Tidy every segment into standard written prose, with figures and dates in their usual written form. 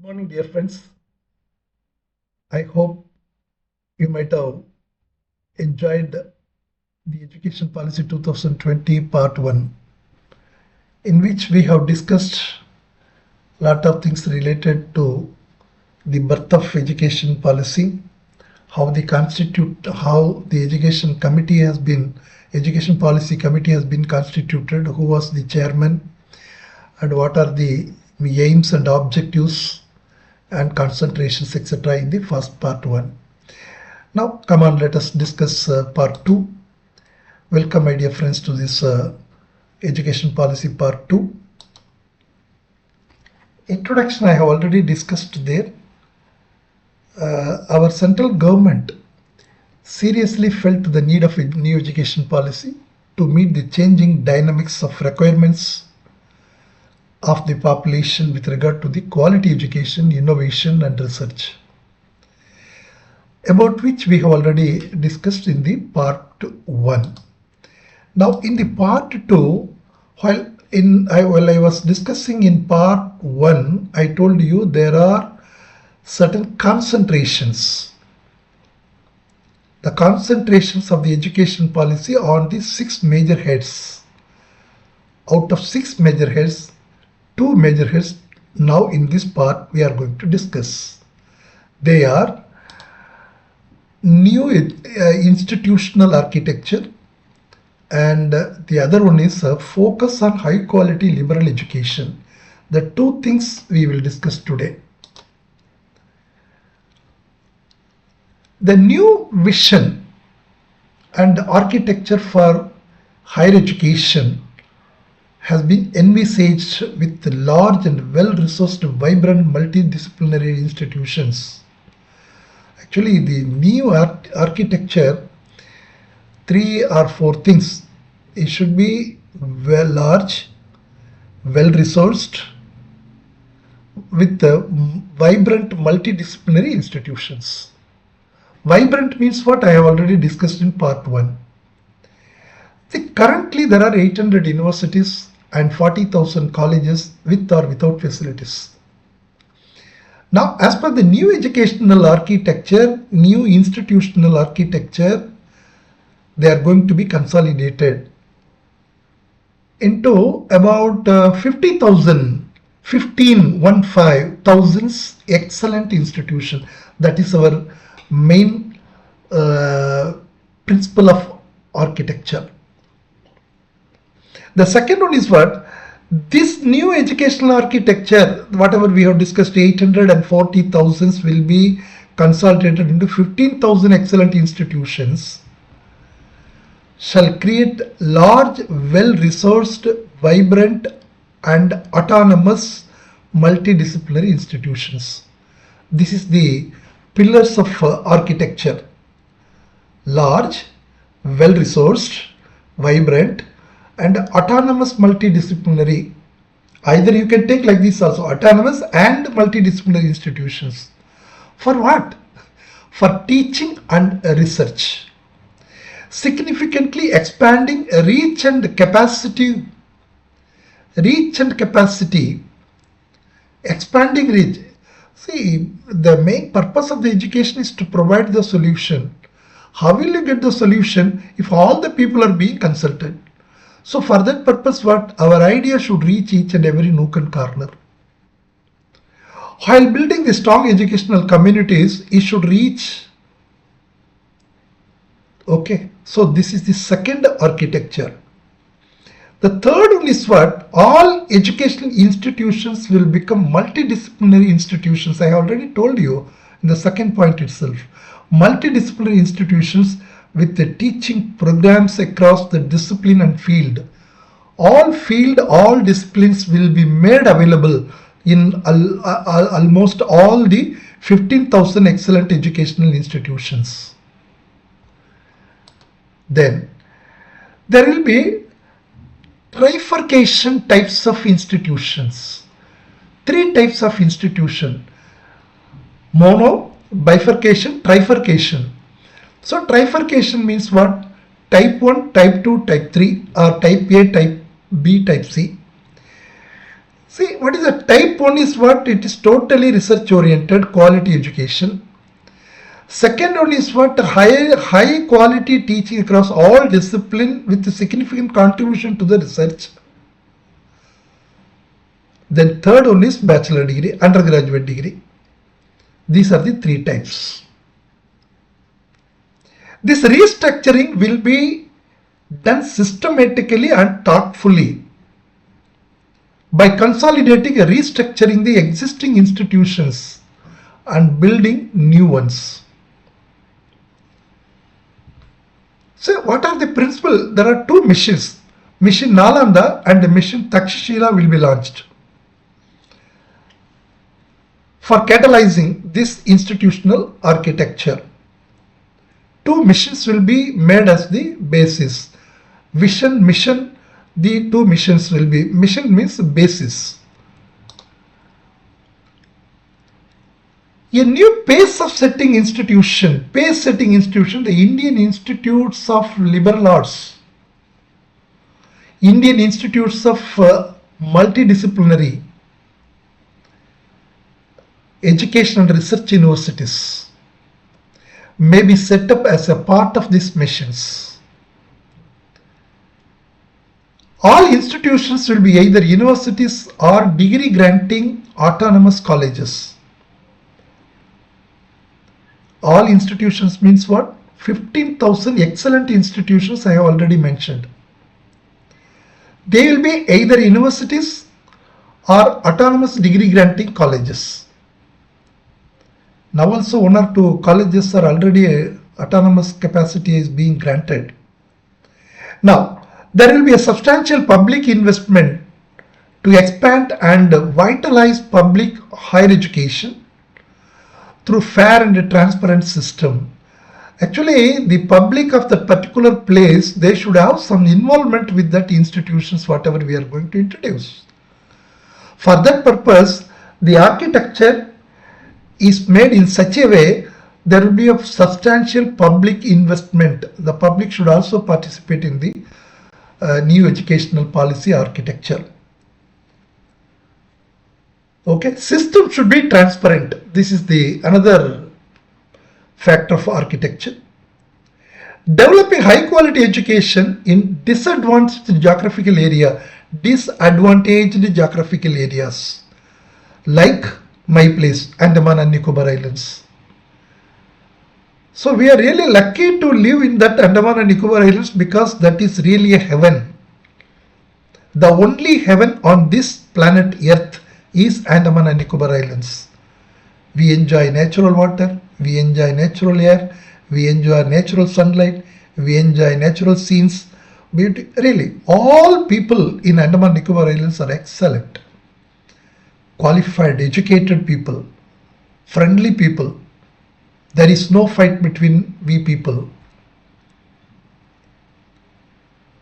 Morning, dear friends. I hope you might have enjoyed the Education Policy 2020 Part 1, in which we have discussed a lot of things related to the birth of education policy, how the Education Policy Committee has been constituted, who was the chairman, and what are the aims and objectives and concentrations, etc. in the first part 1. Now come on, let us discuss part 2. Welcome, my dear friends, to this Education Policy Part 2. Introduction I have already discussed there. Our central government seriously felt the need of a new education policy to meet the changing dynamics of requirements of the population with regard to the quality education, innovation and research, about which we have already discussed in the part 1. Now in the part 2, while I was discussing in part 1, I told you there are certain concentrations. The concentrations of the education policy on the 6 major heads. Out of 6 major heads, 2 major heads now in this part we are going to discuss. They are new institutional architecture, and the other one is a focus on high quality liberal education. The two things we will discuss today. The new vision and architecture for higher education has been envisaged with large and well-resourced, vibrant, multidisciplinary institutions. Actually, the new architecture, 3 or 4 things. It should be large, well-resourced, with vibrant, multidisciplinary institutions. Vibrant means what? I have already discussed in part 1. Currently, there are 800 universities and 40,000 colleges with or without facilities. Now, as per the new educational architecture, new institutional architecture, they are going to be consolidated into about 15,000 excellent institutions. That is our main principle of architecture. The second one is what? This new educational architecture, whatever we have discussed, 840,000 will be consolidated into 15,000 excellent institutions, shall create large, well-resourced, vibrant and autonomous multidisciplinary institutions. This is the pillars of architecture: large, well-resourced, vibrant and autonomous multidisciplinary. Either you can take like this also, autonomous and multidisciplinary institutions. For what? For teaching and research. Significantly expanding reach and capacity. Expanding reach. See, the main purpose of the education is to provide the solution. How will you get the solution if all the people are being consulted? So for that purpose, what? Our idea should reach each and every nook and corner. While building the strong educational communities, it should reach. Okay, so this is the second architecture. The third one is what? All educational institutions will become multidisciplinary institutions. I already told you in the second point itself. Multidisciplinary institutions with the teaching programs across the discipline and field. All disciplines will be made available in almost all the 15,000 excellent educational institutions. Then there will be trifurcation types of institutions. 3 types of institution: mono, bifurcation, trifurcation. So trifurcation means what? Type 1, type 2, type 3, or type A, type B, type C. See, what is a type 1 is what? It is totally research oriented quality education. Second one is what? High quality teaching across all discipline with a significant contribution to the research. Then third one is bachelor degree, undergraduate degree. These are the three types. This restructuring will be done systematically and thoughtfully by consolidating and restructuring the existing institutions and building new ones. So what are the principles? There are two missions. Mission Nalanda and the mission Takshashila will be launched for catalyzing this institutional architecture. Two missions will be made as the basis. Vision, mission, the two missions will be, mission means basis. A new pace setting institution, the Indian Institutes of Liberal Arts, Indian Institutes of Multidisciplinary Education and Research Universities may be set up as a part of these missions. All institutions will be either universities or degree granting autonomous colleges. All institutions means what? 15,000 excellent institutions I have already mentioned. They will be either universities or autonomous degree granting colleges. Now also one or two colleges are already autonomous capacity is being granted. Now there will be a substantial public investment to expand and vitalize public higher education through fair and transparent system. Actually, the public of that particular place, they should have some involvement with that institutions, whatever we are going to introduce. For that purpose, the architecture is made in such a way there will be a substantial public investment. The public should also participate in the new educational policy architecture. Okay, system should be transparent. This is the another factor of architecture. Developing high quality education in disadvantaged geographical areas like my place, Andaman and Nicobar Islands. So we are really lucky to live in that Andaman and Nicobar Islands because that is really a heaven. The only heaven on this planet Earth is Andaman and Nicobar Islands. We enjoy natural water, we enjoy natural air, we enjoy natural sunlight, we enjoy natural scenes. Beauty. Really, all people in Andaman and Nicobar Islands are excellent, qualified, educated people, friendly people. There is no fight between we people.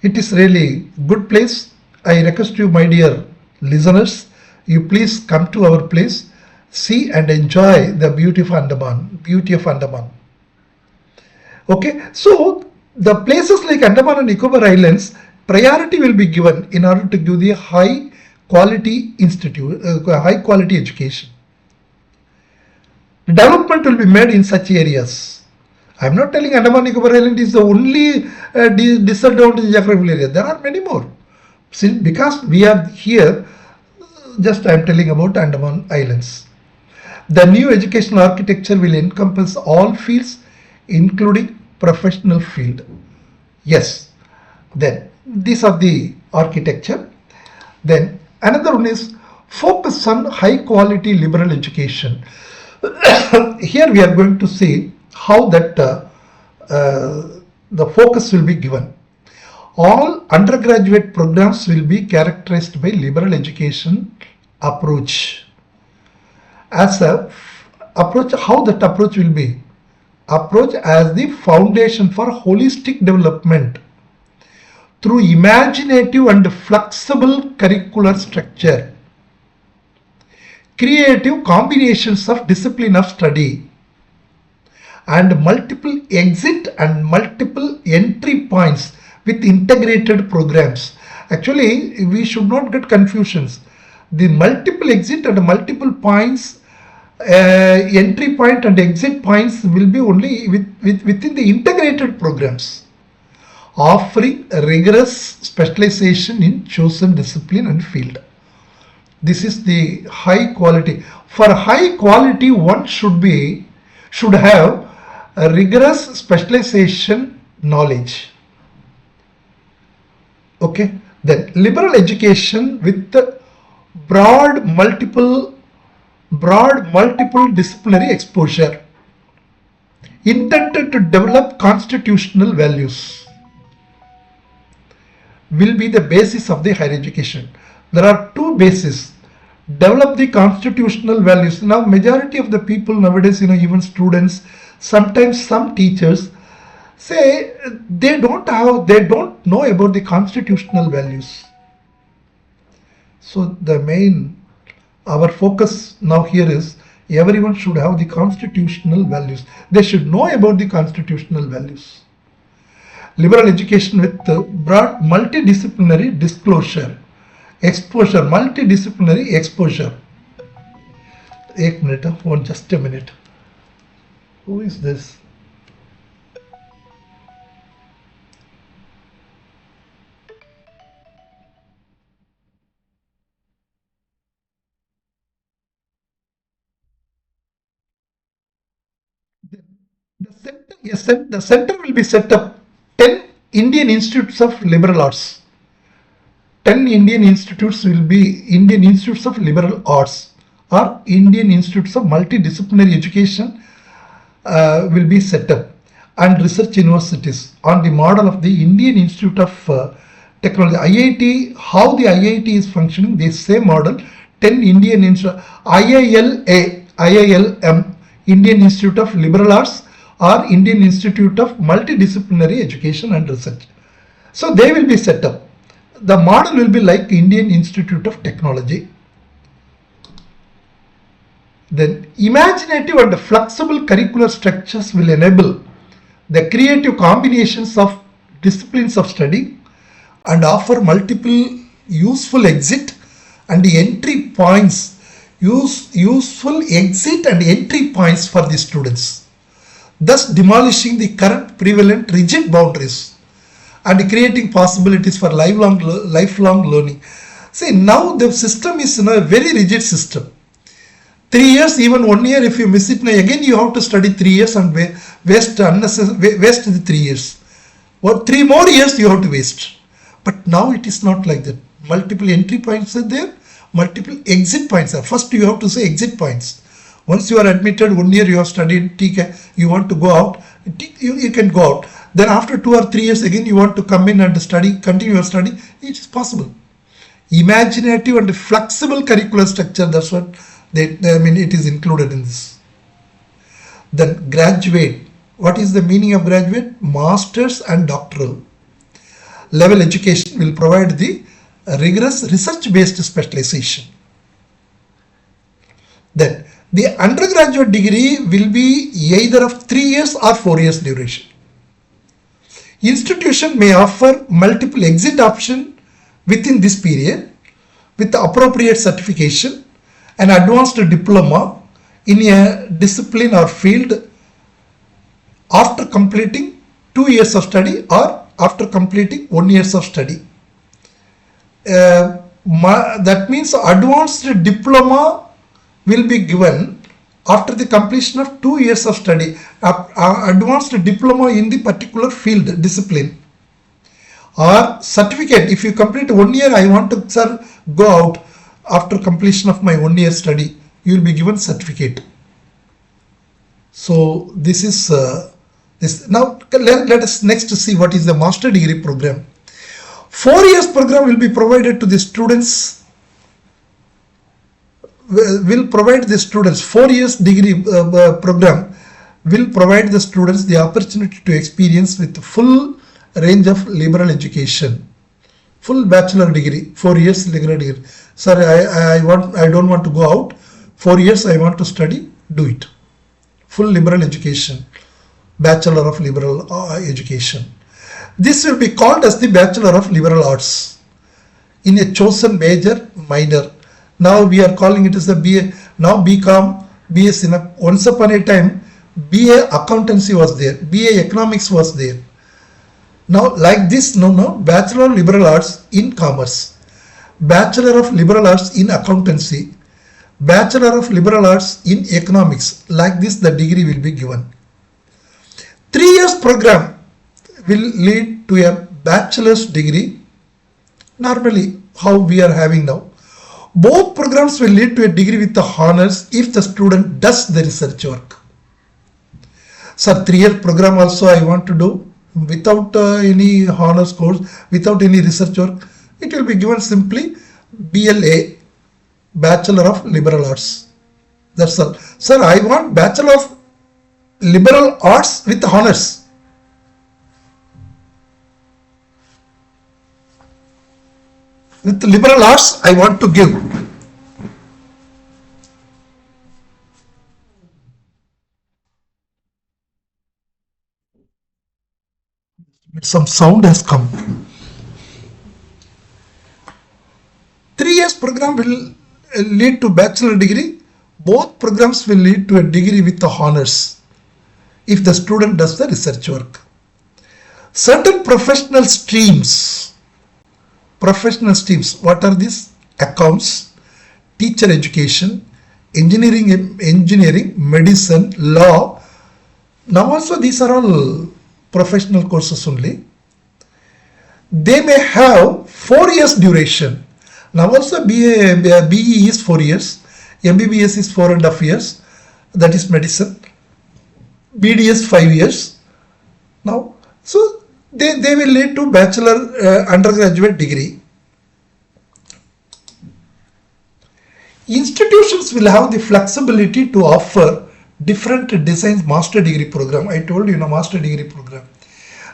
It is really good place. I request you, my dear listeners, you please come to our place, see and enjoy the beauty of Andaman. Okay, so the places like Andaman and Nicobar Islands, priority will be given in order to give the high quality education. Development will be made in such areas. I am not telling Andaman and Nicobar Island is the only disadvantaged geographical area. There are many more. See, because we are here, just I am telling about Andaman Islands. The new educational architecture will encompass all fields, including professional field. Yes. Then these are the architecture. Then another one is focus on high quality liberal education. Here we are going to see how that the focus will be given. All undergraduate programs will be characterized by liberal education approach. As a approach, how that approach will be? Approach as the foundation for holistic development through imaginative and flexible curricular structure, creative combinations of discipline of study, and multiple exit and multiple entry points with integrated programs. Actually, we should not get confusions. the multiple exit and multiple points, entry point and exit points will be only within the integrated programs, offering rigorous specialization in chosen discipline and field. This is the high quality. For high quality, one should have a rigorous specialization knowledge. Okay. Then liberal education with broad multiple disciplinary exposure intended to develop constitutional values will be the basis of the higher education. There are two bases. Develop the constitutional values. Now majority of the people nowadays, even students, sometimes some teachers say they don't know about the constitutional values. So our focus now here is everyone should have the constitutional values. They should know about the constitutional values. Liberal education with broad multidisciplinary multidisciplinary exposure. Just a minute. Who is this? The center will be set up 10 Indian Institutes of Liberal Arts. 10 Indian institutes will be Indian Institutes of Liberal Arts or Indian Institutes of Multidisciplinary Education will be set up, and research universities on the model of the Indian Institute of Technology. IIT, how the IIT is functioning, the same model. 10 Indian Institute, IILM, Indian Institute of Liberal Arts or Indian Institute of Multidisciplinary Education and Research. So they will be set up. The model will be like Indian Institute of Technology. Then imaginative and flexible curricular structures will enable the creative combinations of disciplines of study and offer multiple useful exit and entry points, useful exit and entry points for the students, thus demolishing the current prevalent rigid boundaries and creating possibilities for lifelong learning. See, now the system is a very rigid system. 3 years, even 1 year, if you miss it, again you have to study 3 years and waste the 3 years. Or 3 more years you have to waste. But now it is not like that. Multiple entry points are there, multiple exit points are. First you have to say exit points. Once you are admitted, 1 year you have studied, you want to go out, you can go out. Then after 2 or 3 years again you want to come in and study, continue your study, it is possible. Imaginative and flexible curricular structure, that's what it is included in this. Then graduate. What is the meaning of graduate? Masters and doctoral level education will provide the rigorous research-based specialization. Then the undergraduate degree will be either of 3 years or 4 years duration. Institution may offer multiple exit option within this period with the appropriate certification, an advanced diploma in a discipline or field after completing 2 years of study or after completing 1 year of study. That means advanced diploma will be given after the completion of 2 years of study, advanced diploma in the particular field, discipline, or certificate. If you complete 1 year, I want to go out after completion of my 1 year study, you will be given certificate. So this is this. Now let us next see what is the master degree program. 4 years program will be provided to the students. Will provide the students 4 years degree program will provide the students the opportunity to experience with full range of liberal education. Full bachelor degree, 4 years liberal degree. Sorry, I don't want to go out. 4 years I want to study. Do it. Full liberal education, bachelor of liberal education. This will be called as the bachelor of liberal arts in a chosen major, minor. Now we are calling it as a BA. Now BCom, BS. Once upon a time, BA accountancy was there, BA economics was there. Now like this, no, Bachelor of Liberal Arts in Commerce, Bachelor of Liberal Arts in Accountancy, Bachelor of Liberal Arts in Economics. Like this the degree will be given. 3 years program will lead to a bachelor's degree. Normally how we are having now. Both programs will lead to a degree with the honors if the student does the research work. Sir, 3-year program also I want to do without any honors course, without any research work. It will be given simply BLA, Bachelor of Liberal Arts. That's all. Sir, I want Bachelor of Liberal Arts with honors. With liberal arts, I want to give. Some sound has come. 3 years program will lead to bachelor degree. Both programs will lead to a degree with the honors if the student does the research work. Certain professional streams, what are these? Accounts, teacher education, engineering, medicine, law. Now also these are all professional courses only. They may have 4 years duration. Now also BE is 4 years, MBBS is 4.5 years, that is medicine, BDS 5 years. Now, so they will lead to bachelor undergraduate degree. Institutions will have the flexibility to offer different designs master degree program. I told you, master degree program.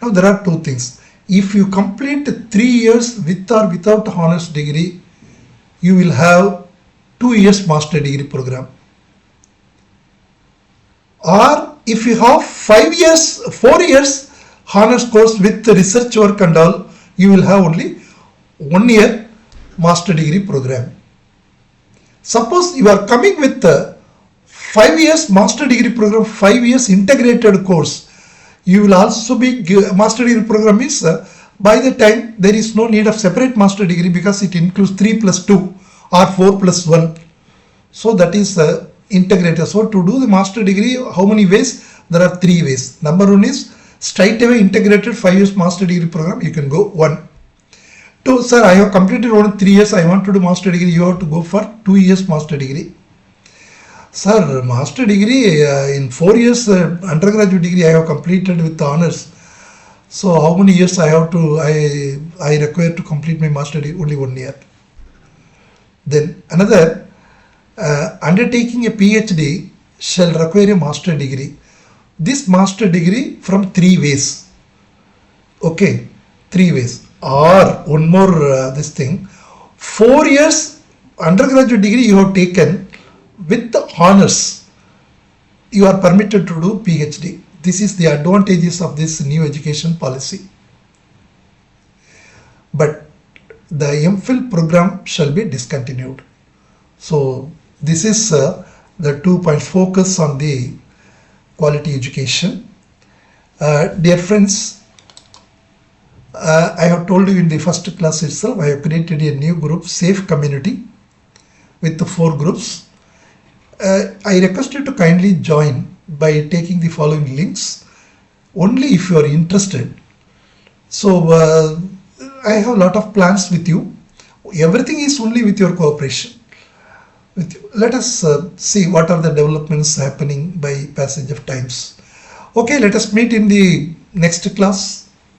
Now there are two things. If you complete 3 years with or without honors degree, you will have 2 years master degree program. Or if you have 4 years honors course with research work and all, you will have only 1 year master degree program. Suppose you are coming with 5 years master degree program, 5 years integrated course, you will also be master degree program is by the time there is no need of separate master degree because it includes 3+2 or 4+1. So that is integrated. So to do the master degree, how many ways? There are 3 ways. Number 1 is straight away integrated 5 years master degree program. You can go 1. 2, sir, I have completed 3 years. I want to do master degree. You have to go for 2 years master degree. Sir, master degree in 4 years undergraduate degree I have completed with honors. So how many years I have to, I require to complete my master degree? Only 1 year. Then another, undertaking a PhD shall require a master degree. This master degree from 3 ways. Okay, 3 ways. Or one more this thing, 4 years undergraduate degree you have taken with the honors, you are permitted to do PhD. This is the advantages of this new education policy. But the MPhil program shall be discontinued. So this is the 2-point focus on the quality education. Dear friends, I have told you in the first class itself, I have created a new group, Safe Community, with the 4 groups. I request you to kindly join by taking the following links, only if you are interested. So I have a lot of plans with you. Everything is only with your cooperation. Let us see what are the developments happening by passage of times. Okay, let us meet in the next class.